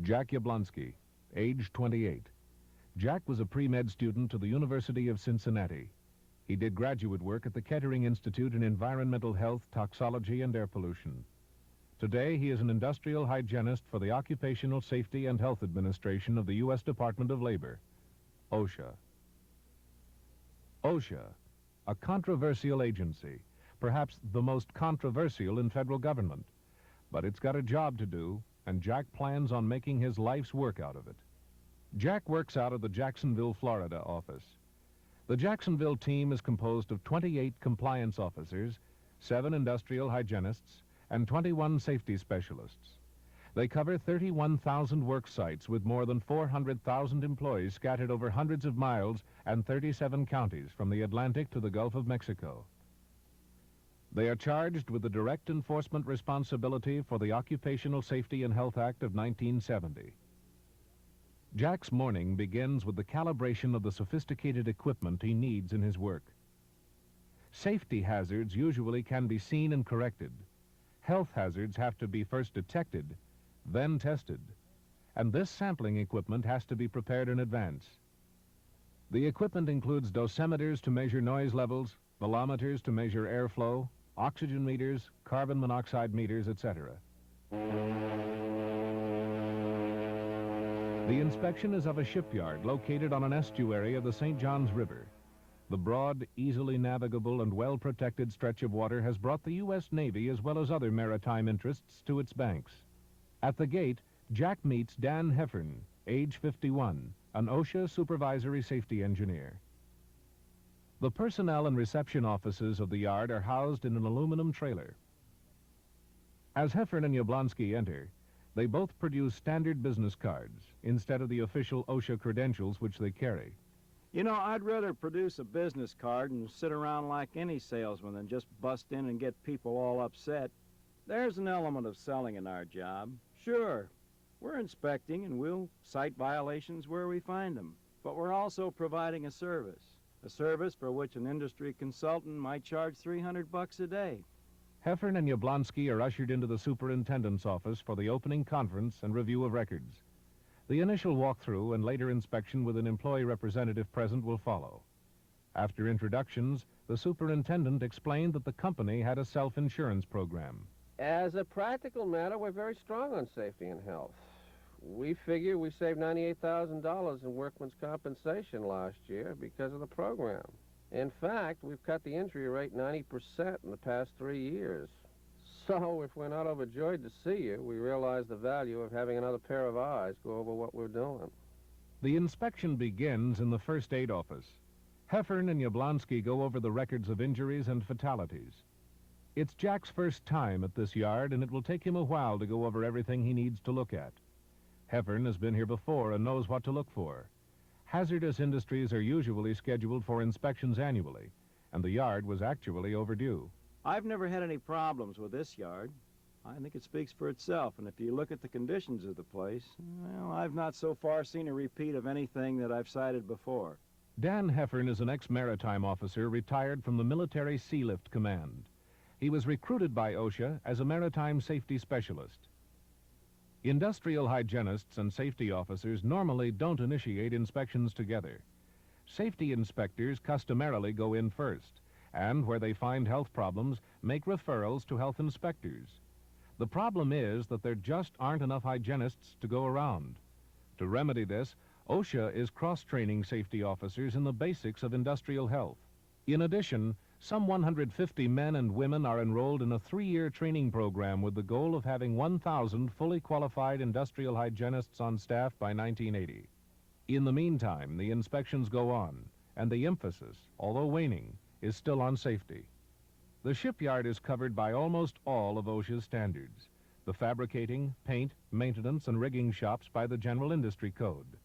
Jack Yablonsky, age 28. Jack was a pre-med student to the University of Cincinnati. He did graduate work at the Kettering Institute in Environmental Health, Toxology, and Air Pollution. Today, he is an industrial hygienist for the Occupational Safety and Health Administration of the U.S. Department of Labor, OSHA. OSHA, a controversial agency, perhaps the most controversial in federal government. But it's got a job to do, and Jack plans on making his life's work out of it. Jack works out of the Jacksonville, Florida office. The Jacksonville team is composed of 28 compliance officers, 7 industrial hygienists, and 21 safety specialists. They cover 31,000 work sites with more than 400,000 employees scattered over hundreds of miles and 37 counties from the Atlantic to the Gulf of Mexico. They are charged with the direct enforcement responsibility for the Occupational Safety and Health Act of 1970. Jack's morning begins with the calibration of the sophisticated equipment he needs in his work. Safety hazards usually can be seen and corrected. Health hazards have to be first detected, then tested, and this sampling equipment has to be prepared in advance. The equipment includes dosimeters to measure noise levels, bolometers to measure airflow, oxygen meters, carbon monoxide meters, etc. The inspection is of a shipyard located on an estuary of the St. Johns River. The broad, easily navigable, and well-protected stretch of water has brought the U.S. Navy as well as other maritime interests to its banks. At the gate, Jack meets Dan Heffern, age 51, an OSHA supervisory safety engineer. The personnel and reception offices of the yard are housed in an aluminum trailer. As Heffern and Yablonsky enter, they both produce standard business cards instead of the official OSHA credentials which they carry. You know, I'd rather produce a business card and sit around like any salesman than just bust in and get people all upset. There's an element of selling in our job. Sure, we're inspecting and we'll cite violations where we find them. But we're also providing a service for which an industry consultant might charge $300 a day. Heffern and Yablonsky are ushered into the superintendent's office for the opening conference and review of records. The initial walkthrough and later inspection with an employee representative present will follow. After introductions, the superintendent explained that the company had a self-insurance program. As a practical matter, we're very strong on safety and health. We figure we saved $98,000 in workman's compensation last year because of the program. In fact, we've cut the injury rate 90% in the past 3 years. So if we're not overjoyed to see you, we realize the value of having another pair of eyes go over what we're doing. The inspection begins in the first aid office. Heffern and Yablonsky go over the records of injuries and fatalities. It's Jack's first time at this yard, and it will take him a while to go over everything he needs to look at. Heffern has been here before and knows what to look for. Hazardous industries are usually scheduled for inspections annually, and the yard was actually overdue. I've never had any problems with this yard. I think it speaks for itself, and if you look at the conditions of the place, well, I've not so far seen a repeat of anything that I've cited before. Dan Heffern is an ex-maritime officer retired from the Military Sea Lift Command. He was recruited by OSHA as a maritime safety specialist. Industrial hygienists and safety officers normally don't initiate inspections together. Safety inspectors customarily go in first, and where they find health problems, make referrals to health inspectors. The problem is that there just aren't enough hygienists to go around. To remedy this, OSHA is cross-training safety officers in the basics of industrial health. In addition, some 150 men and women are enrolled in a 3-year training program with the goal of having 1,000 fully qualified industrial hygienists on staff by 1980. In the meantime, the inspections go on, and the emphasis, although waning, is still on safety. The shipyard is covered by almost all of OSHA's standards. The fabricating, paint, maintenance, and rigging shops by the General Industry Code.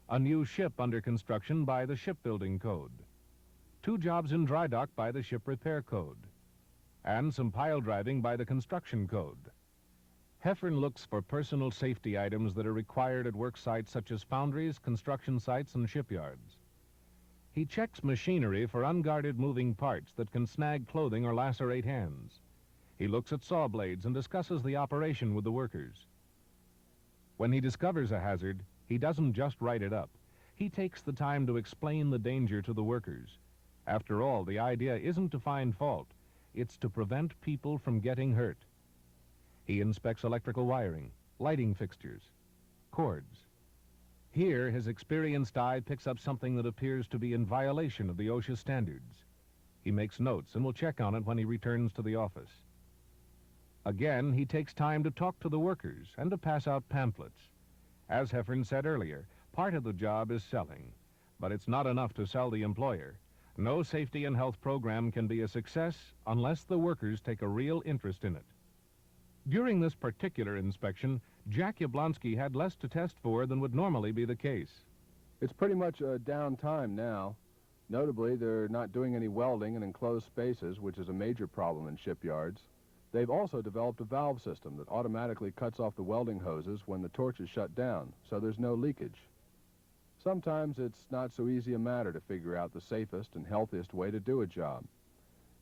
A new ship under construction by the Shipbuilding Code. 2 jobs in dry dock by the Ship Repair Code. And some pile driving by the Construction Code. Heffern looks for personal safety items that are required at work sites such as foundries, construction sites, and shipyards. He checks machinery for unguarded moving parts that can snag clothing or lacerate hands. He looks at saw blades and discusses the operation with the workers. When he discovers a hazard, he doesn't just write it up. He takes the time to explain the danger to the workers. After all, the idea isn't to find fault. It's to prevent people from getting hurt. He inspects electrical wiring, lighting fixtures, cords. Here, his experienced eye picks up something that appears to be in violation of the OSHA standards. He makes notes and will check on it when he returns to the office. Again, he takes time to talk to the workers and to pass out pamphlets. As Heffern said earlier, part of the job is selling, but it's not enough to sell the employer. No safety and health program can be a success unless the workers take a real interest in it. During this particular inspection, Jack Yablonsky had less to test for than would normally be the case. It's pretty much a downtime now. Notably, they're not doing any welding in enclosed spaces, which is a major problem in shipyards. They've also developed a valve system that automatically cuts off the welding hoses when the torch is shut down, so there's no leakage. Sometimes it's not so easy a matter to figure out the safest and healthiest way to do a job.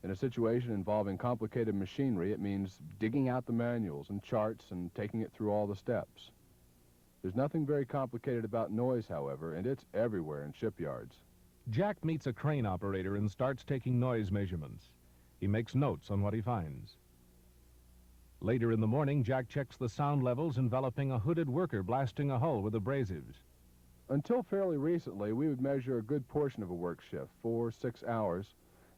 In a situation involving complicated machinery, it means digging out the manuals and charts and taking it through all the steps. There's nothing very complicated about noise, however, and it's everywhere in shipyards. Jack meets a crane operator and starts taking noise measurements. He makes notes on what he finds. Later in the morning, Jack checks the sound levels enveloping a hooded worker blasting a hull with abrasives. Until fairly recently, we would measure a good portion of a work shift, 4 or 6 hours,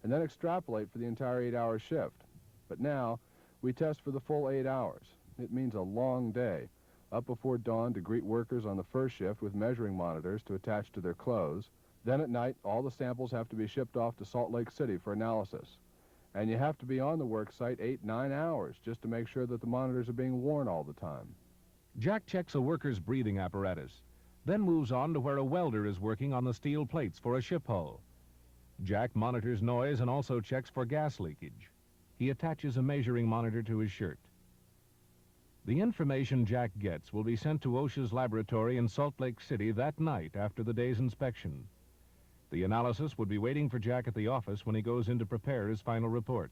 and then extrapolate for the entire 8-hour shift. But now, we test for the full 8 hours. It means a long day, up before dawn to greet workers on the first shift with measuring monitors to attach to their clothes. Then at night, all the samples have to be shipped off to Salt Lake City for analysis. And you have to be on the work site 8, 9 hours just to make sure that the monitors are being worn all the time. Jack checks a worker's breathing apparatus, then moves on to where a welder is working on the steel plates for a ship hull. Jack monitors noise and also checks for gas leakage. He attaches a measuring monitor to his shirt. The information Jack gets will be sent to OSHA's laboratory in Salt Lake City that night after the day's inspection. The analysis would be waiting for Jack at the office when he goes in to prepare his final report.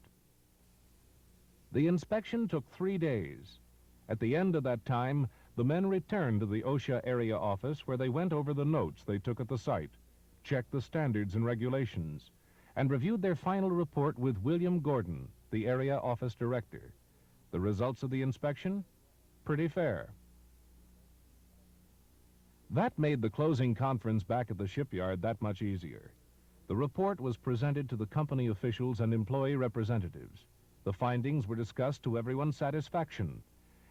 The inspection took 3 days. At the end of that time, the men returned to the OSHA area office where they went over the notes they took at the site, checked the standards and regulations, and reviewed their final report with William Gordon, the area office director. The results of the inspection? Pretty fair. That made the closing conference back at the shipyard that much easier. The report was presented to the company officials and employee representatives. The findings were discussed to everyone's satisfaction.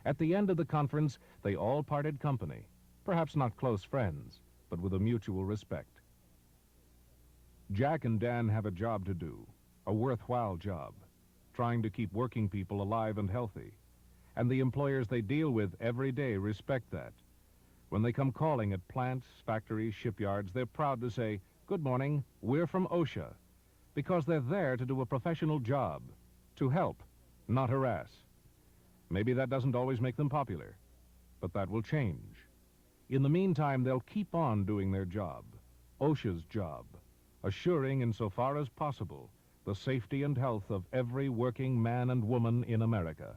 At the end of the conference, they all parted company. Perhaps not close friends, but with a mutual respect. Jack and Dan have a job to do, a worthwhile job, trying to keep working people alive and healthy. And the employers they deal with every day respect that. When they come calling at plants, factories, shipyards, they're proud to say, "Good morning, we're from OSHA," because they're there to do a professional job, to help, not harass. Maybe that doesn't always make them popular, but that will change. In the meantime, they'll keep on doing their job, OSHA's job, assuring, insofar as possible, the safety and health of every working man and woman in America.